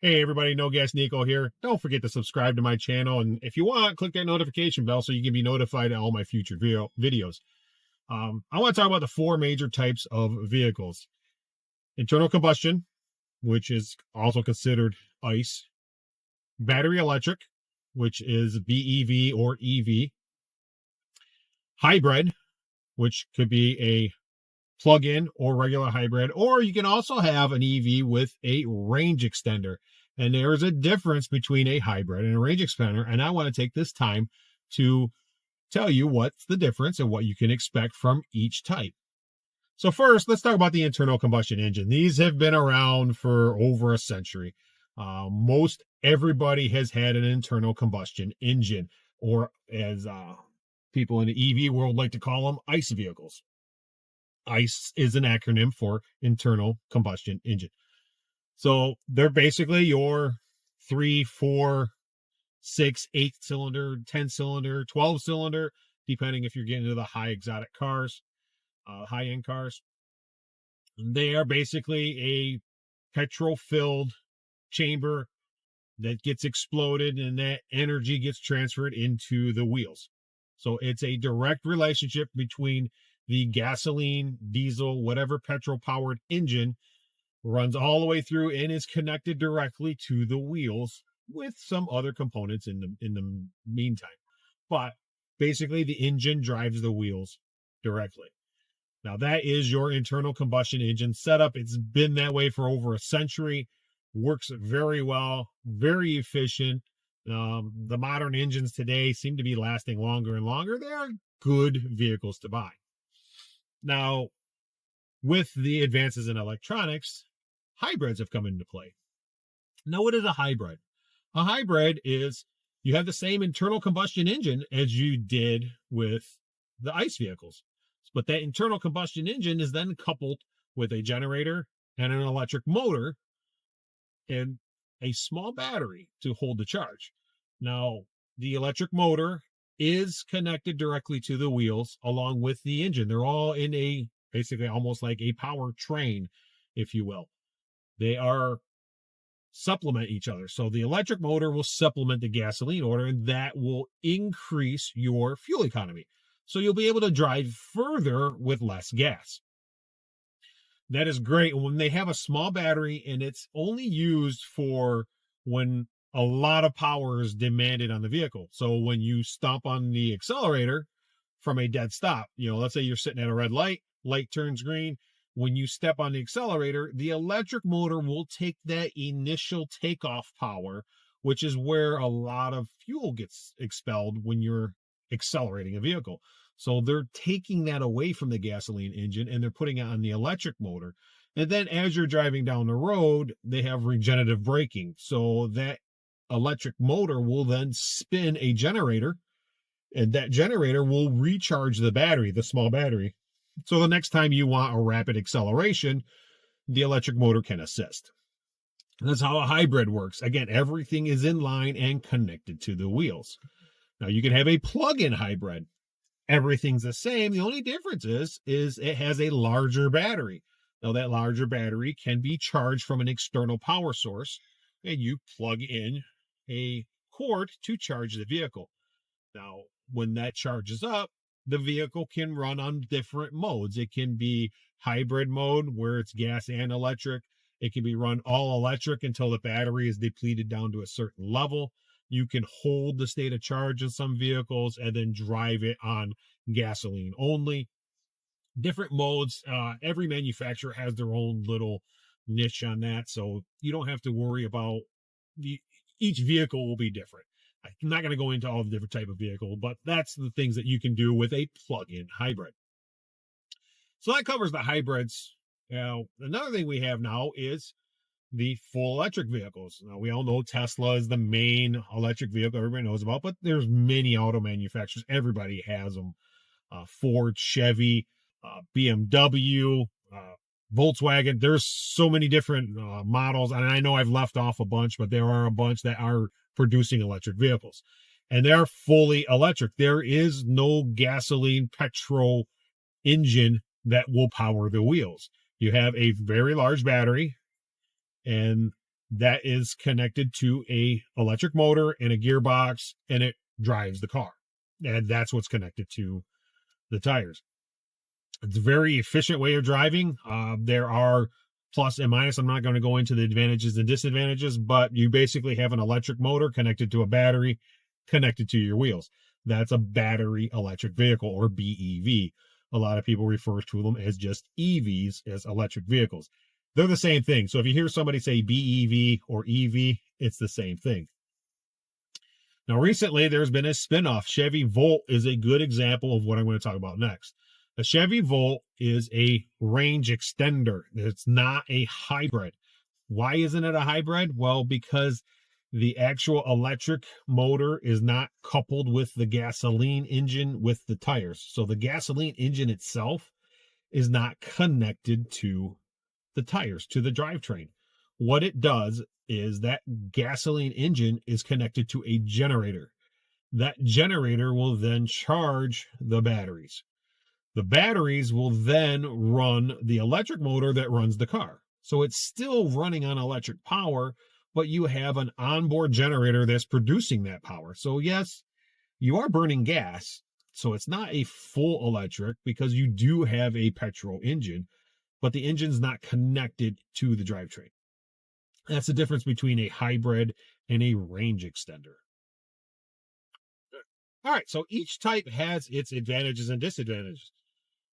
Hey everybody, No Gas Nico here. Don't forget to subscribe to my channel, and if you want, click that notification bell so you can be notified of all my future videos. I want to talk about the four major types of vehicles. Internal combustion, which is also considered ICE. Battery electric, which is BEV or EV. Hybrid, which could be a plug-in or regular hybrid, or you can also have an EV with a range extender. And there is a difference between a hybrid and a range extender, and I want to take this time to tell you what's the difference and what you can expect from each type. So first, let's talk about the internal combustion engine. These have been around for over a century. Most everybody has had an internal combustion engine, or as people in the EV world like to call them, ICE vehicles. ICE is an acronym for internal combustion engine. So they're basically your 3, 4, 6, 8 cylinder, 10 cylinder, 12 cylinder, depending if you're getting into the high exotic cars, high end cars. They are basically a petrol filled chamber that gets exploded and that energy gets transferred into the wheels. So it's a direct relationship between the gasoline, diesel, whatever petrol powered engine runs all the way through and is connected directly to the wheels with some other components in the meantime. But basically the engine drives the wheels directly. Now that is your internal combustion engine setup. It's been that way for over a century. Works very well, very efficient. The modern engines today seem to be lasting longer and longer. They are good vehicles to buy. Now, with the advances in electronics, hybrids have come into play. Now, what is a hybrid? A hybrid is you have the same internal combustion engine as you did with the ICE vehicles, but that internal combustion engine is then coupled with a generator and an electric motor and a small battery to hold the charge. Now, the electric motor is connected directly to the wheels along with the engine. They're all in a basically almost like a power train, if you will. They are supplement each other. So the electric motor will supplement the gasoline motor, and that will increase your fuel economy. So you'll be able to drive further with less gas. That is great when they have a small battery and it's only used for when a lot of power is demanded on the vehicle. So when you stomp on the accelerator from a dead stop, let's say you're sitting at a red light, light turns green. When you step on the accelerator, the electric motor will take that initial takeoff power, which is where a lot of fuel gets expelled when you're accelerating a vehicle. So they're taking that away from the gasoline engine and they're putting it on the electric motor. And then as you're driving down the road, they have regenerative braking. So that electric motor will then spin a generator, and that generator will recharge the battery, the small battery. So the next time you want a rapid acceleration, the electric motor can assist. And that's how a hybrid works. Again, everything is in line and connected to the wheels. Now you can have a plug-in hybrid. Everything's the same. The only difference is it has a larger battery. Now that larger battery can be charged from an external power source, and you plug in a cord to charge the vehicle. Now, when that charges up, the vehicle can run on different modes. It can be hybrid mode where it's gas and electric. It can be run all electric until the battery is depleted down to a certain level. You can hold the state of charge in some vehicles and then drive it on gasoline only. Different modes. Every manufacturer has their own little niche on that, so you don't have to worry about each vehicle will be different. I'm not going to go into all the different type of vehicle, but that's the things that you can do with a plug-in hybrid. So that covers the hybrids. Now, another thing we have now is the full electric vehicles. Now, we all know Tesla is the main electric vehicle everybody knows about, but there's many auto manufacturers. Everybody has them. Ford, Chevy, BMW, Volkswagen. There's so many different models, and I know I've left off a bunch, but there are a bunch that are producing electric vehicles, and they're fully electric. There is no gasoline, petrol engine that will power the wheels. You have a very large battery, and that is connected to a electric motor and a gearbox, and it drives the car. And that's what's connected to the tires. It's a very efficient way of driving. There are plus and minus. I'm not going to go into the advantages and disadvantages, but you basically have an electric motor connected to a battery connected to your wheels. That's a battery electric vehicle, or BEV. A lot of people refer to them as just EVs, as electric vehicles. They're the same thing. So if you hear somebody say BEV or EV, it's the same thing. Now, recently, there's been a spinoff. Chevy Volt is a good example of what I'm going to talk about next. A Chevy Volt is a range extender. It's not a hybrid. Why isn't it a hybrid? Well, because the actual electric motor is not coupled with the gasoline engine with the tires. So the gasoline engine itself is not connected to the tires, to the drivetrain. What it does is that gasoline engine is connected to a generator. That generator will then charge the batteries. The batteries will then run the electric motor that runs the car. So it's still running on electric power, but you have an onboard generator that's producing that power. So yes, you are burning gas. So it's not a full electric because you do have a petrol engine, but the engine's not connected to the drivetrain. That's the difference between a hybrid and a range extender. All right, so each type has its advantages and disadvantages.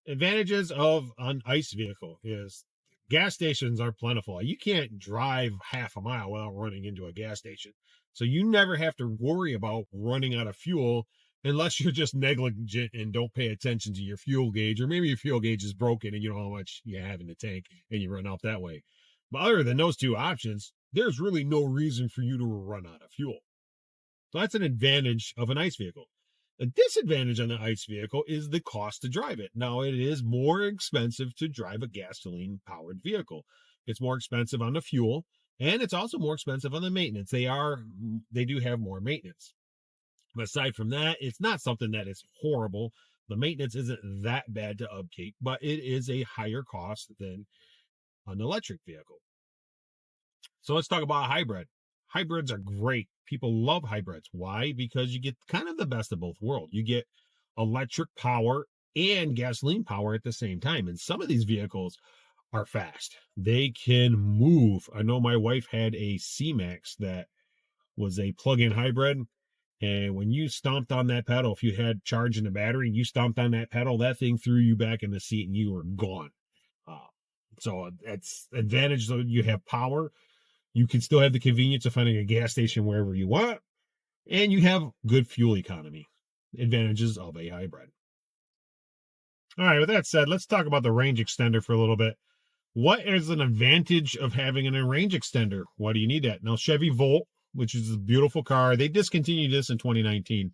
Advantages of an ICE vehicle is gas stations are plentiful. You can't drive half a mile without running into a gas station. So you never have to worry about running out of fuel unless you're just negligent and don't pay attention to your fuel gauge, or maybe your fuel gauge is broken and you don't know how much you have in the tank and you run out that way. But other than those two options, there's really no reason for you to run out of fuel. So that's an advantage of an ICE vehicle. A disadvantage on the ICE vehicle is the cost to drive it. Now, it is more expensive to drive a gasoline-powered vehicle. It's more expensive on the fuel, and it's also more expensive on the maintenance. They do have more maintenance. But aside from that, it's not something that is horrible. The maintenance isn't that bad to upkeep, but it is a higher cost than an electric vehicle. So let's talk about a hybrid. Hybrids are great. People love hybrids. Why? Because you get kind of the best of both worlds. You get electric power and gasoline power at the same time. And some of these vehicles are fast. They can move. I know my wife had a C-Max that was a plug-in hybrid. And when you stomped on that pedal, if you had charge in the battery, you stomped on that pedal, that thing threw you back in the seat and you were gone. So that's advantage. So you have power. You can still have the convenience of finding a gas station wherever you want, and you have good fuel economy. Advantages of a hybrid. All right, with that said, let's talk about the range extender for a little bit. What is an advantage of having a range extender? Why do you need that? Now, Chevy Volt, which is a beautiful car, they discontinued this in 2019.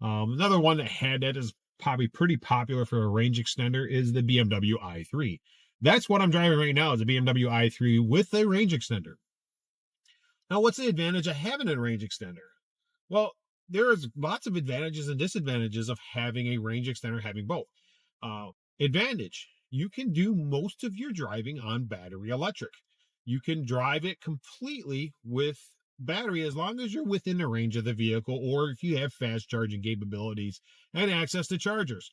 Another one that had that is probably pretty popular for a range extender is the BMW i3. That's what I'm driving right now, is a BMW i3 with a range extender. Now, what's the advantage of having a range extender? Well, there's lots of advantages and disadvantages of having a range extender, having both. Advantage, you can do most of your driving on battery electric. You can drive it completely with battery as long as you're within the range of the vehicle, or if you have fast charging capabilities and access to chargers.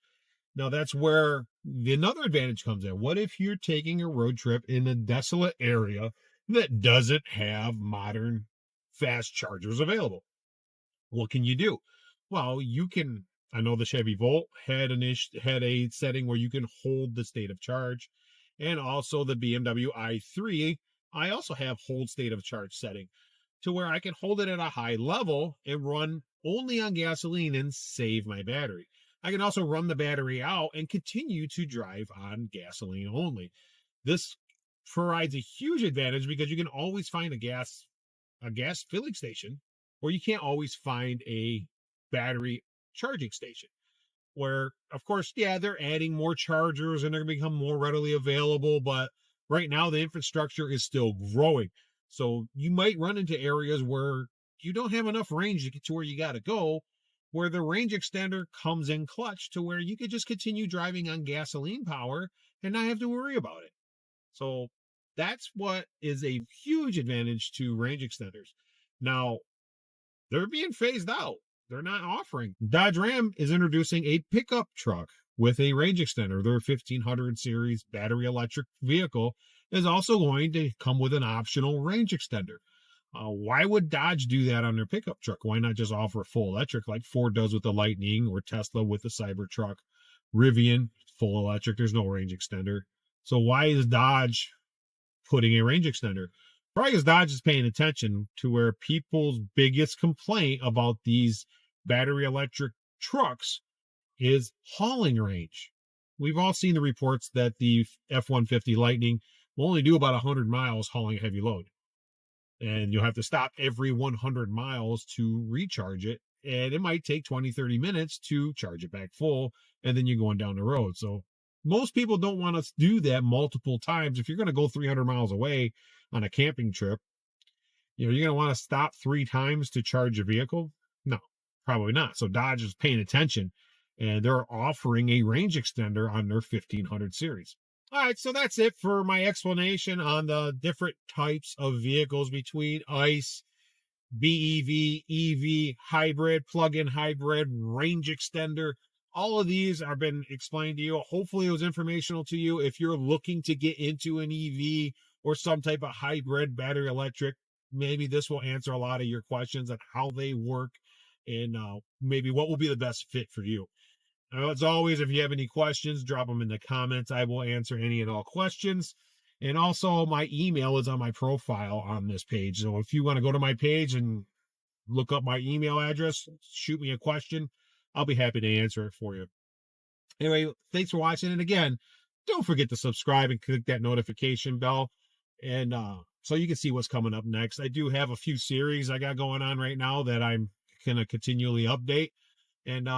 Now, that's where another advantage comes in. What if you're taking a road trip in a desolate area that doesn't have modern fast chargers available? What can you do? Well, I know the Chevy Volt had a setting where you can hold the state of charge, and also the BMW i3, I also have hold state of charge setting to where I can hold it at a high level and run only on gasoline and save my battery. I can also run the battery out and continue to drive on gasoline only. This provides a huge advantage because you can always find a gas filling station, or you can't always find a battery charging station, where, of course, yeah, they're adding more chargers and they're going to become more readily available, but right now the infrastructure is still growing. So you might run into areas where you don't have enough range to get to where you got to go, where the range extender comes in clutch to where you could just continue driving on gasoline power and not have to worry about it. So That's what is a huge advantage to range extenders. Now, they're being phased out. They're not offering. Dodge Ram is introducing a pickup truck with a range extender. Their 1500 series battery electric vehicle is also going to come with an optional range extender. Why would Dodge do that on their pickup truck? Why not just offer a full electric like Ford does with the Lightning or Tesla with the Cybertruck? Rivian, full electric, there's no range extender. So why is Dodge putting a range extender? Probably because Dodge is paying attention to where people's biggest complaint about these battery electric trucks is hauling range. We've all seen the reports that the F-150 Lightning will only do about 100 miles hauling a heavy load. And you'll have to stop every 100 miles to recharge it. And it might take 20, 30 minutes to charge it back full. And then you're going down the road. So most people don't want to do that multiple times. If you're going to go 300 miles away on a camping trip, you're going to want to stop 3 times to charge a vehicle. No, probably not. So Dodge is paying attention, and they're offering a range extender on their 1500 series. All right, so that's it for my explanation on the different types of vehicles between ICE, BEV, EV, hybrid, plug-in hybrid, range extender. All of these have been explained to you. Hopefully it was informational to you. If you're looking to get into an EV or some type of hybrid battery electric, maybe this will answer a lot of your questions on how they work and maybe what will be the best fit for you. As always, if you have any questions, drop them in the comments. I will answer any and all questions. And also, my email is on my profile on this page. So if you want to go to my page and look up my email address, shoot me a question, I'll be happy to answer it for you. Anyway, thanks for watching. And again, don't forget to subscribe and click that notification bell. And so you can see what's coming up next. I do have a few series I got going on right now that I'm going to continually update. And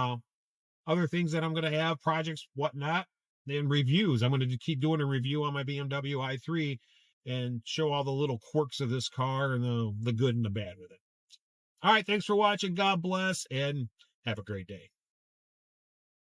other things that I'm going to have, projects, whatnot, and reviews. I'm going to keep doing a review on my BMW i3 and show all the little quirks of this car and the good and the bad with it. All right, thanks for watching. God bless, and have a great day.